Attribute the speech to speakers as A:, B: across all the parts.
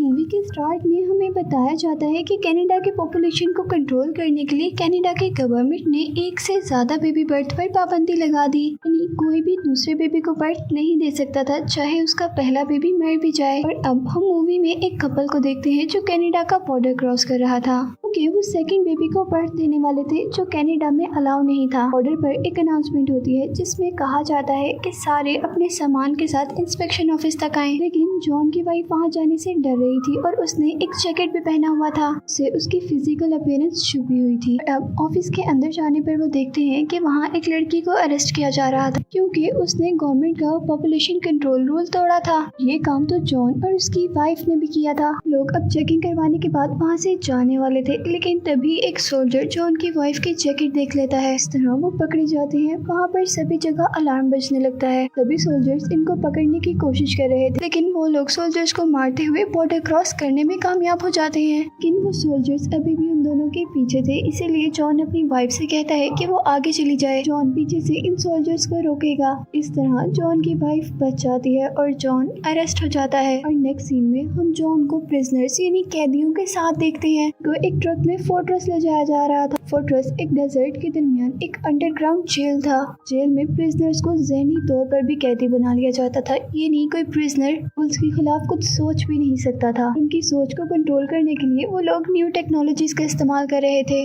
A: Movie के start में हमें बताया जाता है कि कनाडा के पॉपुलेशन को कंट्रोल करने के लिए कनाडा के गवर्नमेंट ने एक से ज्यादा बेबी बर्थ पर पाबंदी लगा दी। यानी कोई भी दूसरे बेबी को बर्थ नहीं दे सकता था, चाहे उसका पहला बेबी मर भी जाए। और अब हम मूवी में एक कपल को देखते हैं जो कनाडा का बॉर्डर क्रॉस कर रहा था, क्योंकि वो सेकंड बेबी को बर्थ देने वाले थे जो कनाडा में अलाउ नहीं था। बॉर्डर पर एक अनाउंसमेंट होती है जिसमें कहा जाता है कि सारे अपने सामान के साथ इंस्पेक्शन ऑफिस तक आए, लेकिन जॉन की वाइफ वहां जाने से डर रही थी और उसने एक जैकेट भी पहना हुआ था, उससे उसकी फिजिकल अपीयरेंस छुपी हुई थी। अब ऑफिस के अंदर जाने पर वो देखते हैं कि वहाँ एक लड़की को अरेस्ट किया जा रहा था क्योंकि उसने गवर्नमेंट का पॉपुलेशन कंट्रोल रूल तोड़ा था। ये काम तो जॉन और उसकी वाइफ ने भी किया था। लोग अब चेकिंग करवाने के बाद वहाँ से जाने वाले थे, लेकिन तभी एक सोल्जर जॉन की वाइफ की जैकेट देख लेता है। इस तरह वो पकड़े जाते हैं। वहाँ पर सभी जगह अलार्म बजने लगता है। सभी सोल्जर्स इनको पकड़ने की कोशिश कर रहे थे, लेकिन वो लोग सोल्जर्स को मारते हुए बॉर्डर क्रॉस करने में कामयाब हो जाते हैं। लेकिन वो सोल्जर्स अभी भी उन दोनों के पीछे थे, इसीलिए जॉन अपनी वाइफ से कहता है कि वो आगे चली जाए। जॉन पीछे से इन सोल्जर्स को रोकेगा। इस तरह जॉन की वाइफ बच जाती है और जॉन अरेस्ट हो जाता है। और नेक्स्ट सीन में हम जॉन को प्रिजनर्स यानी कैदियों के साथ देखते हैं। वो एक ट्रक में फोर्ट्रेस ले जाया जा रहा था। फोर्ट्रेस एक डेजर्ट के दरमियान एक अंडरग्राउंड जेल था। जेल में प्रिजनर्स को ज़हनी तौर पर भी कैदी बना लिया जाता था। ये नहीं कोई प्रिजनर पुलिस के खिलाफ कुछ सोच भी नहीं सकता था। उनकी सोच को कंट्रोल करने के लिए वो लोग न्यू टेक्नोलॉजीज का इस्तेमाल कर रहे थे।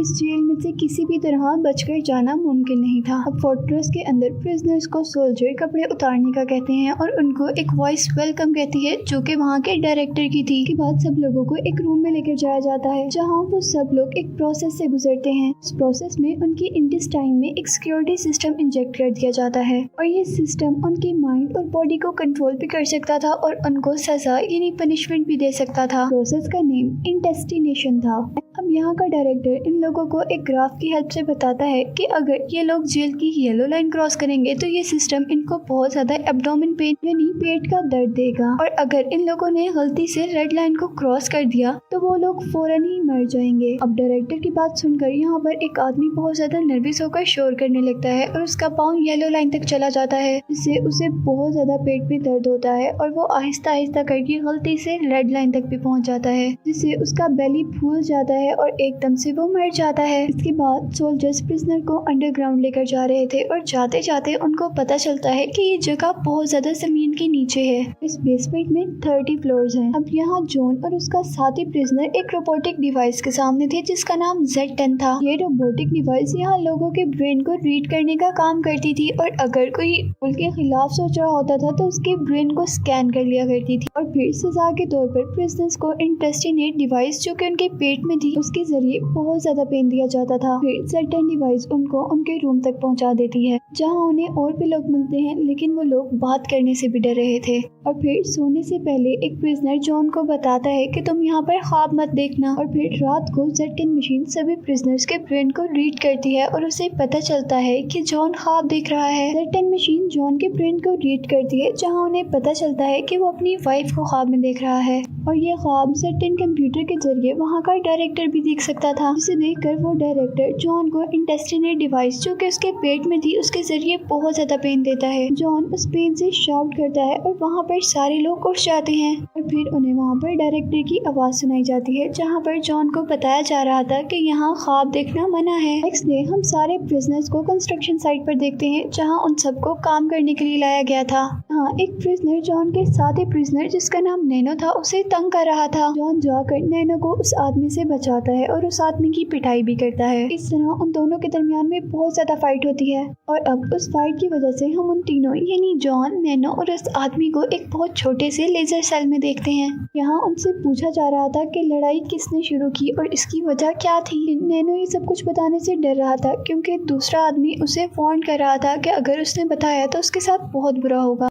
A: इस जेल में से किसी भी तरह बचकर जाना मुमकिन नहीं था। अब फोर्ट्रेस के अंदर प्रिजनर्स को सोल्जर कपड़े उतारने का कहते हैं और उनको एक वॉइस वेलकम कहती है जो कि वहाँ के डायरेक्टर की थी। के बाद सब लोगों को एक रूम में लेकर जाया जाता है जहाँ वो सब लोग एक प्रोसेस से गुजरते हैं। इस प्रोसेस में उनकी इंटेस्टाइन में एक सिक्योरिटी सिस्टम इंजेक्ट कर दिया जाता है और ये सिस्टम उनके माइंड और बॉडी को कंट्रोल भी कर सकता था और उनको सजा यानी पनिशमेंट भी दे सकता था। प्रोसेस का नेम इंटेस्टिनेशन था। अब यहाँ का डायरेक्टर इन लोगों को एक ग्राफ की हेल्प से बताता है कि अगर ये लोग जेल की येलो लाइन क्रॉस करेंगे तो ये सिस्टम इनको बहुत ज्यादा एब्डोमेन पेन यानी पेट का दर्द देगा, और अगर इन लोगों ने गलती से रेड लाइन को क्रॉस कर दिया तो वो लोग फौरन ही मर जाएंगे। अब डायरेक्टर की बात सुनकर यहाँ पर एक आदमी बहुत ज्यादा नर्वस होकर शोर करने लगता है और उसका पाँव येलो लाइन तक चला जाता है, जिससे उसे बहुत ज्यादा पेट में दर्द होता है और वो आहिस्ता आहिस्ता करके गलती से रेड लाइन तक भी पहुँच जाता है, जिससे उसका बेली फूल जाता है और एकदम से वो मर जाता है। इसके बाद सोल्जर्स प्रिजनर को अंडरग्राउंड लेकर जा रहे थे और जाते जाते उनको पता चलता है कि ये जगह बहुत ज्यादा जमीन के नीचे है। इस बेसमेंट में 30 फ्लोर्स हैं। अब यहाँ जॉन और उसका साथी प्रिजनर एक रोबोटिक डिवाइस के सामने थे जिसका नाम Z10 था। ये रोबोटिक डिवाइस यहाँ लोगों के ब्रेन को रीड करने का काम करती थी और अगर कोई उनके खिलाफ सोच रहा होता था तो उसके ब्रेन को स्कैन कर लिया करती थी और फिर सजा के तौर पर प्रिजनर्स को इंटेस्टिनेट डिवाइस जो कि उनके पेट में थी उसके जरिए बहुत ज्यादा पेन दिया जाता था। फिर Z10 डिवाइस उनको उनके रूम तक पहुंचा देती है जहां उन्हें और भी लोग मिलते हैं, लेकिन वो लोग बात करने से भी डर रहे थे। और फिर सोने से पहले एक प्रिजनर जॉन को बताता है कि तुम यहाँ पर ख्वाब मत देखना, और फिर रात को Z10 मशीन सभी प्रिजनर्स के ब्रेन को रीड करती है और उसे पता चलता है कि जॉन ख्वाब देख रहा है। Z10 मशीन जॉन के ब्रेन को रीड करती है जहाँ उन्हें पता चलता है कि वो अपनी वाइफ को ख्वाब में देख रहा है और ये ख्वाब Z10 कंप्यूटर के जरिए वहाँ का डायरेक्टर भी देख सकता था, जिसे देखकर वो डायरेक्टर जॉन को इंटेस्टिनेट डिवाइस जो कि उसके पेट में थी उसके जरिए बहुत ज्यादा पेन देता है। जॉन उस पेन से शाउट करता है और वहाँ पर सारे लोग उठ जाते हैं और फिर उन्हें वहाँ पर डायरेक्टर की आवाज सुनाई जाती है जहाँ पर जॉन को बताया जा रहा था कि यहाँ ख्वाब देखना मना है। नेक्स्ट डे हम सारे प्रिजनर्स को कंस्ट्रक्शन साइट पर देखते हैं जहाँ उन सबको काम करने के लिए लाया गया था। हाँ, एक प्रिजनर जॉन के साथ ही प्रिजनर जिसका नाम नैनो था उसे तंग कर रहा था। जॉन जाकर नैनो को उस आदमी से बचाता है और उस आदमी की पिटाई भी करता है। इस तरह उन दोनों के दरमियान में बहुत ज्यादा फाइट होती है और अब उस फाइट की वजह से हम उन तीनों यानी जॉन, नैनो और उस आदमी को एक बहुत छोटे से लेजर सेल में देखते हैं। यहाँ उनसे पूछा जा रहा था कि लड़ाई किसने शुरू की और इसकी वजह क्या थी। नैनो ये सब कुछ बताने से डर रहा था क्योंकि दूसरा आदमी उसे वार्न कर रहा था कि अगर उसने बताया तो उसके साथ बहुत बुरा होगा।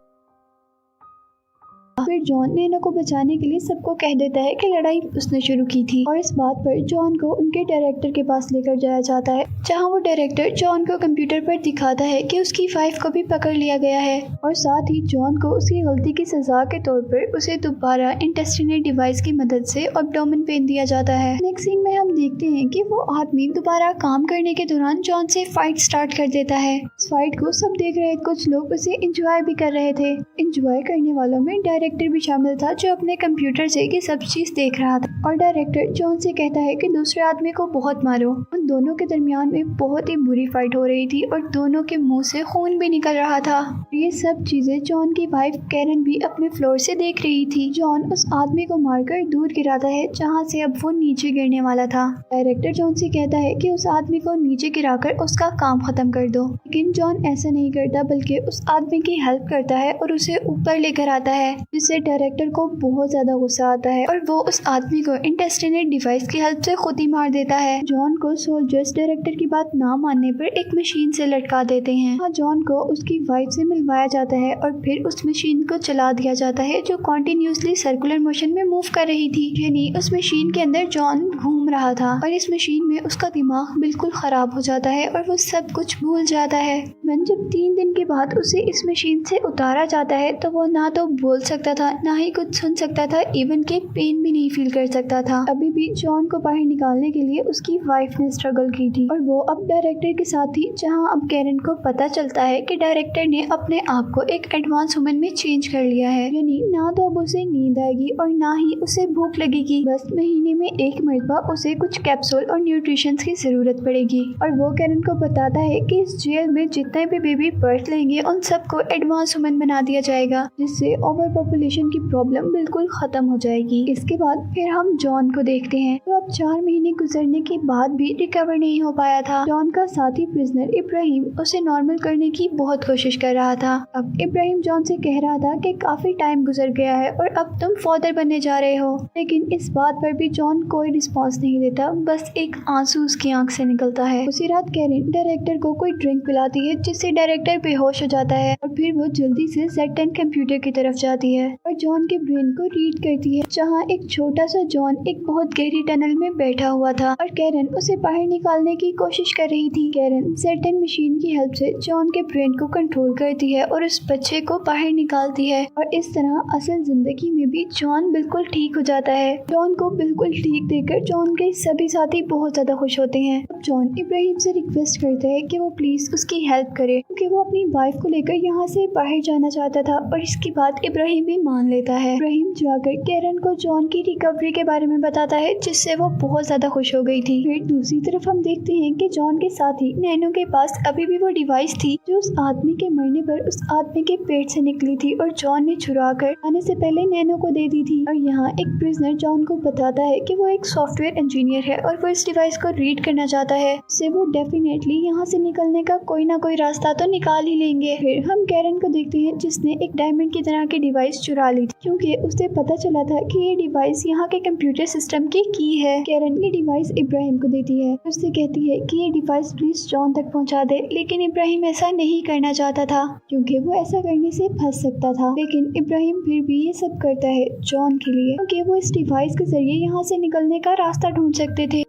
A: फिर जॉन नैनो को बचाने के लिए सबको कह देता है कि लड़ाई उसने शुरू की थी और इस बात पर जॉन को उनके डायरेक्टर के पास लेकर जाया जाता है जहां वो डायरेक्टर जॉन को कंप्यूटर पर दिखाता है कि उसकी वाइफ को भी पकड़ लिया गया है और साथ ही जॉन को उसकी गलती की सजा के तौर पर उसे दोबारा इंटेस्टिनेट डिवाइस की मदद से एब्डोमेन पेन दिया जाता है। नेक्स्ट सीन में हम देखते हैं कि वो आदमी दोबारा काम करने के दौरान जॉन से फाइट स्टार्ट कर देता है। इस फाइट को सब देख रहे कुछ लोग उसे एंजॉय भी कर रहे थे। एंजॉय करने वालों में डायरेक्टर डायरेक्टर भी शामिल था जो अपने कंप्यूटर से ये सब चीज देख रहा था। और डायरेक्टर जॉन से कहता है कि दूसरे आदमी को बहुत मारो। उन दोनों के दरमियान में बहुत ही बुरी फाइट हो रही थी और दोनों के मुंह से खून भी निकल रहा था। ये सब चीजें जॉन की वाइफ कैरन भी अपने फ्लोर से देख रही थी। जॉन उस आदमी को मारकर दूर गिराता है जहाँ से अब वो नीचे गिरने वाला था। डायरेक्टर जॉन से कहता है कि उस आदमी को नीचे गिराकर उसका काम खत्म कर दो, लेकिन जॉन ऐसा नहीं करता बल्कि उस आदमी की हेल्प करता है और उसे ऊपर लेकर आता है, जिससे डायरेक्टर को बहुत ज्यादा गुस्सा आता है और वो उस आदमी को इंटेस्टिनेट डिवाइस की हेल्प से खुद ही मार देता है। जॉन को सोल्जर्स डायरेक्टर की बात ना मानने पर एक मशीन से लटका देते हैं। जॉन को उसकी वाइफ से मिलवाया जाता है और फिर उस मशीन को चला दिया जाता है जो कॉन्टिन्यूसली सर्कुलर मोशन में मूव कर रही थी। यानी उस मशीन के अंदर जॉन घूम रहा था और इस मशीन में उसका दिमाग बिल्कुल खराब हो जाता है और वो सब कुछ भूल जाता है। जब 3 दिन के बाद उसे इस मशीन से उतारा जाता है तो वो ना तो बोल सकता था, ना ही कुछ सुन सकता था, इवन के पेन भी नहीं फील कर सकता था। अभी भी जॉन को बाहर निकालने के लिए उसकी वाइफ ने स्ट्रगल की थी और वो अब डायरेक्टर के साथ थी, जहां अब कैरन को पता चलता है कि डायरेक्टर ने अपने आप को एक एडवांस वुमन में चेंज कर लिया है। यानी ना तो अब उसे नींद आएगी और ना ही उसे भूख लगेगी, बस महीने में एक मरतबा उसे कुछ कैप्सूल और न्यूट्रिशन की जरूरत पड़ेगी। और वो कैरन को बताता है कि इस जेल में जितने भी बेबी बर्थ लेंगे उन सबको एडवांस वुमन बना दिया जाएगा, जिससे ओवर पॉपुलेशन की प्रॉब्लम बिल्कुल खत्म हो जाएगी। इसके बाद फिर हम जॉन को देखते हैं तो अब 4 महीने गुजरने के बाद भी रिकवर नहीं हो पाया था। जॉन का साथी प्रिजनर इब्राहिम उसे नॉर्मल करने की बहुत कोशिश कर रहा था। अब इब्राहिम जॉन से कह रहा था कि काफी टाइम गुजर गया है और अब तुम फादर बनने जा रहे हो, लेकिन इस बात पर भी जॉन कोई रिस्पॉन्स नहीं देता, बस एक आंसू उसकी आंख से निकलता है। उसी रात कैरन डायरेक्टर को कोई ड्रिंक पिलाती है जिससे डायरेक्टर बेहोश हो जाता है और फिर वो जल्दी से Z10 कंप्यूटर की तरफ जाती है और जॉन के ब्रेन को रीड करती है, जहाँ एक छोटा सा जॉन एक बहुत गहरी टनल में बैठा हुआ था और कैरन उसे बाहर निकालने की कोशिश कर रही थी। कैरन Z10 मशीन की हेल्प से जॉन के ब्रेन को कंट्रोल करती है और उस बच्चे को बाहर निकालती है और इस तरह असल जिंदगी में भी जॉन बिल्कुल ठीक हो जाता है। जॉन को बिल्कुल ठीक देखकर जॉन के सभी साथी बहुत ज्यादा खुश होते हैं। अब जॉन इब्राहिम से रिक्वेस्ट करता है कि वो प्लीज उसकी हेल्प करे, क्योंकि वो अपनी वाइफ को लेकर यहाँ से बाहर जाना चाहता था और इसकी बात इब्राहिम भी मान लेता है। इब्राहिम जाकर कैरन को जॉन की रिकवरी के बारे में बताता है, जिससे वो बहुत ज्यादा खुश हो गई थी। फिर दूसरी तरफ हम देखते हैं कि जॉन के साथी नैनो के पास अभी भी वो डिवाइस थी जो उस आदमी के मरने पर उस आदमी के पेट से निकली थी और जॉन ने चुरा कर आने से पहले नैनो को दे दी थी। और यहाँ एक प्रिजनर जॉन को बताता है कि वो एक सॉफ्टवेयर इंजीनियर है और वो इस डिवाइस को रीड करना चाहता है, इससे वो डेफिनेटली यहाँ से निकलने का कोई ना कोई रास्ता तो निकाल ही लेंगे। फिर हम कैरन को देखते हैं जिसने एक डायमंड की तरह की डिवाइस चुरा ली थी, क्योंकि उसे पता चला था कि ये डिवाइस यहाँ के कंप्यूटर सिस्टम की है। कैरन ये डिवाइस इब्राहिम को देती है, उससे कहती है कि ये डिवाइस प्लीज जॉन तक पहुँचा दे, लेकिन इब्राहिम ऐसा नहीं करना चाहता था क्योंकि वो ऐसा करने से फंस सकता था। लेकिन इब्राहिम फिर भी ये सब करता है जॉन के लिए, क्योंकि वो इस डिवाइस के जरिए यहाँ से निकलने का रास्ता ढूंढ सकते थे।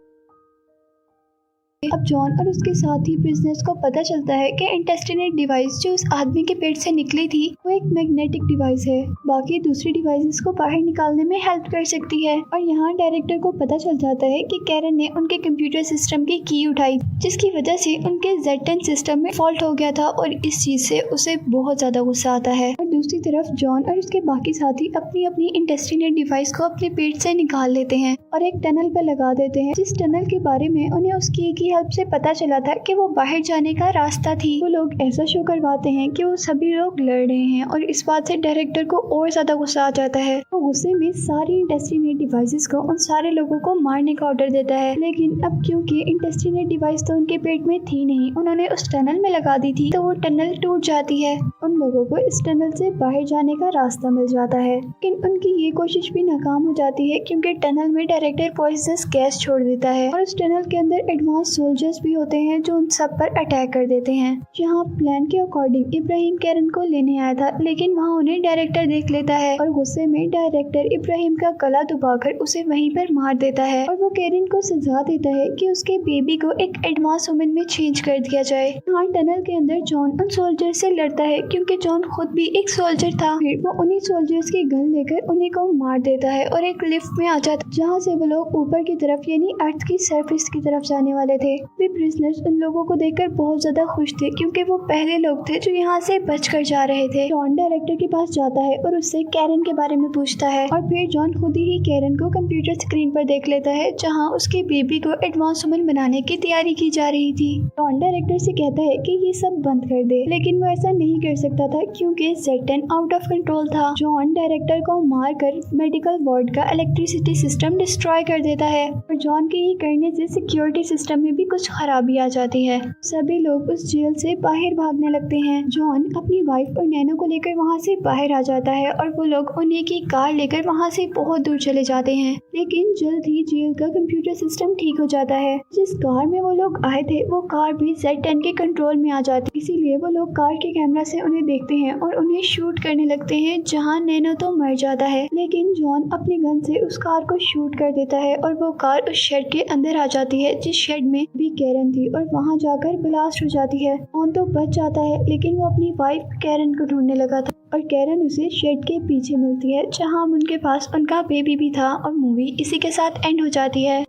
A: अब जॉन और उसके साथी बिजनेस को पता चलता है कि इंटेस्टिनेट डिवाइस जो उस आदमी के पेट से निकली थी वो एक मैग्नेटिक डिवाइस है, बाकी दूसरी डिवाइसेस को बाहर निकालने में हेल्प कर सकती है। और यहाँ डायरेक्टर को पता चल जाता है कि कैरन ने उनके कंप्यूटर सिस्टम की उठाई, जिसकी वजह से उनके Z10 सिस्टम में फॉल्ट हो गया था और इस चीज से उसे बहुत ज्यादा गुस्सा आता है। और दूसरी तरफ जॉन और उसके बाकी साथी अपनी अपनी इंटेस्टिनेट डिवाइस को अपने पेट से निकाल लेते हैं और एक टनल पर लगा देते हैं, जिस टनल के बारे में उन्हें उसकी हेल्प से पता चला था कि वो बाहर जाने का रास्ता थी। वो लोग ऐसा शो करवाते हैं कि वो सभी लोग लड़ रहे हैं और इस बात से डायरेक्टर को और ज्यादा गुस्सा आ जाता है। वो गुस्से में सारी इंटेस्टिनेट डिवाइसेस को उन सारे लोगों को मारने का ऑर्डर देता है, लेकिन अब क्योंकि इंटेस्टिनेट डिवाइस तो उनके पेट में थी नहीं, उन्होंने उस टनल में लगा दी थी, तो वो टनल टूट जाती है। उन लोगों को इस टनल से बाहर जाने का रास्ता मिल जाता है, लेकिन उनकी ये कोशिश भी नाकाम हो जाती है क्योंकि टनल में डायरेक्टर पॉइजनस गैस छोड़ देता है और उस टनल के अंदर एडवांस सोल्जर्स भी होते हैं जो उन सब पर अटैक कर देते हैं। यहाँ प्लान के अकॉर्डिंग इब्राहिम कैरन को लेने आया था, लेकिन वहाँ उन्हें डायरेक्टर देख लेता है और गुस्से में डायरेक्टर इब्राहिम का गला दबाकर उसे वहीं पर मार देता है और वो कैरन को सजा देता है कि उसके बेबी को एक एडवांस वुमन में चेंज कर दिया जाए। यहाँ टनल के अंदर जॉन उन सोल्जर से लड़ता है क्योंकि जॉन खुद भी एक सोल्जर था। फिर वो उन्हीं सोल्जर्स की गन लेकर उन्हीं को मार देता है और एक लिफ्ट में आ जाता है जहाँ से वो लोग ऊपर की तरफ यानी अर्थ की सरफेस की तरफ जाने वाले थे। वे प्रिजनर्स उन लोगों को देखकर बहुत ज्यादा खुश थे क्योंकि वो पहले लोग थे जो यहाँ से बचकर जा रहे थे। जॉन डायरेक्टर के पास जाता है और उससे कैरन के बारे में पूछता है और फिर जॉन खुद ही कैरन को कंप्यूटर स्क्रीन पर देख लेता है जहाँ उसके बेबी को एडवांस वुमन बनाने की तैयारी की जा रही थी। जॉन डायरेक्टर से कहता है कि ये सब बंद कर दे, लेकिन वो ऐसा नहीं कर सकता था क्योंकि Z10 आउट ऑफ कंट्रोल था। जॉन डायरेक्टर को मारकर मेडिकल वार्ड का इलेक्ट्रिसिटी सिस्टम डिस्ट्रॉय कर देता है और जॉन के ये करने से सिक्योरिटी सिस्टम में भी कुछ खराबी आ जाती है। सभी लोग उस जेल से बाहर भागने लगते हैं। जॉन अपनी वाइफ और नैनो को लेकर वहाँ से बाहर आ जाता है और वो लोग उन्हीं की कार लेकर वहाँ से बहुत दूर चले जाते हैं। लेकिन जल्द ही जेल का कंप्यूटर सिस्टम ठीक हो जाता है। जिस कार में वो लोग आए थे वो कार भी Z10 के कंट्रोल में आ जाती है, इसीलिए वो लोग कार के कैमरा से उन्हें देखते हैं और उन्हें शूट करने लगते हैं जहाँ नैनो तो मर जाता है। लेकिन जॉन अपनी गन से उस कार को शूट कर देता है और वो कार उस शेड के अंदर आ जाती है जिस शेड में भी कैरन थी और वहाँ जाकर ब्लास्ट हो जाती है। जॉन तो बच जाता है लेकिन वो अपनी वाइफ कैरन को ढूंढने लगा था और कैरन उसे शेड के पीछे मिलती है जहाँ उनके पास उनका बेबी भी था और मूवी इसी के साथ एंड हो जाती है।